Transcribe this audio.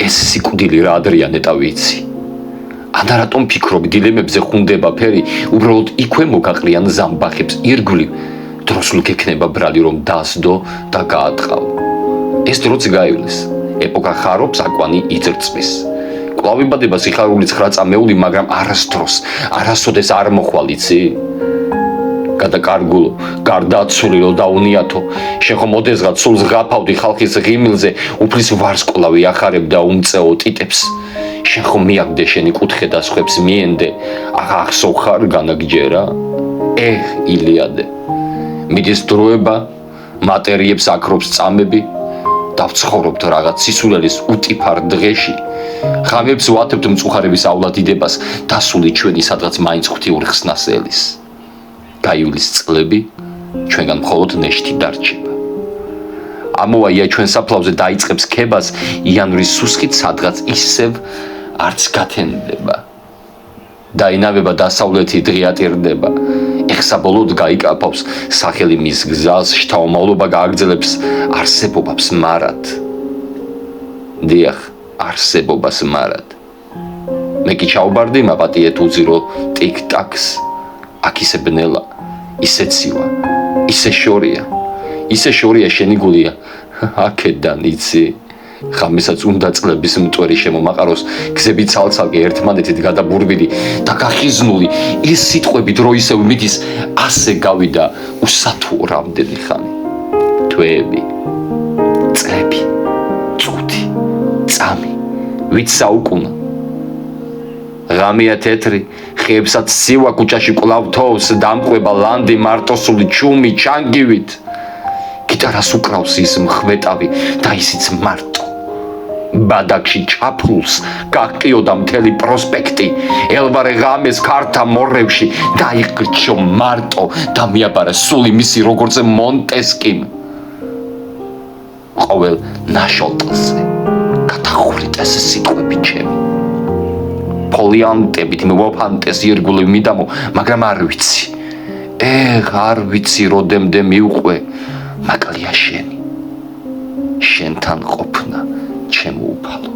ეს სიკვდილი რა ადრიანეტა ვიცი. ანა რატომ ფიქრობ დილემებზე ხუნდება ფერი, უბრალოდ იქვე მოგაყრიან ზამბახებს ირგვლივ, დროსულ გექნება ბრალი რომ დასდო და გაატყავ. ეს დროც გაივლის, ეპოქა ხარობს, აკვანი იძრწვის. კვლავ იბადება სიხარული 9 წამეული, მაგრამ არასდროს, არასოდეს არ მოხვალ იცი? გადაკარგულო, გარდაცვლილო და უნიათო, შენ ხომ ოდესღაც სულს ღაფავდი ხალხის ღიმილზე, უფლის ვარსკვლავი ახარებდა უმწეო ტიტებს. შენ ხომ მიაგდე შენი კუთხე და სხვებს მიენდე, აღახსოვ ხარ განაგჯერა? ილიადე, მიდის დროება, მატერიებს აქრობს წამები, დავცხოვრობთ რაღაც სისულელის უტიფარ დღეში, ღამებს ვათებთ მწუხარების ავლადიდებას, დასული ჩვენი სადღაც მაინც ღვთიურ ხსნას ელის. გაივლის წლები, ჩვენგან მხოლოდ ნეშთი დარჩება. ამოვაია ჩვენ საფლავზე დაიწყებს ქებას, იანვრის სუსხით სადღაც ისევ არც გათენდება. დაინავება დასავლეთი დღიატირდება, ეხსაბოლოდ გაიკაფავს სახელი მის გზას, შთაომავლობა გააგრძელებს არსებობას მარად. დიახ, არსებობას მარად. მე კი ჩაუბარდი მაპატიეთ უძირო ტიკ-ტაკს, აქ ისე ბნელა, ისე ცივა, ისე შორია შენი გულია, აქედან იცი. ხამესაც უნდა წლების მტვერი შემომაყაროს, გზები ცალ-ცალკე ერთმანეთით გადაბურვილი და გახიზნული, ეს სიტყვები დრო ისევ მიდის, ასე გავიდა უსათუო რამდენი ხანი. თვეები, წლები, წუთი, წამი, ვით საუკუნა. ღამეა თეთრი, ხეებსაც ცივა კუჭაში კვლავ თოვს, დამყვება ლანდი მარტოსული ჩუმი ჩანგივით. გიტარას უკრავს ის მხვეტავი და ისიც მარტო. ბადაკში ჩაფულს გაყიოდა მთელი პროსპექტი, ელვარე ღამეს ქართა მორევში დაიხრჩო მარტო და მიაბარა სული მისი როგორც მონტესკიმ. ყოველ ნაშოლტზე გადახურით ეს სიტყვები ჩემი. ფოლიანტებით მოვაფანტეს ირგვლივ მიდამო, მაგრამ არ ვიცი. არ ვიცი როდემდე მივყვე, მაკლია შენი. შენთან ყოფნა ჩემო უფალო.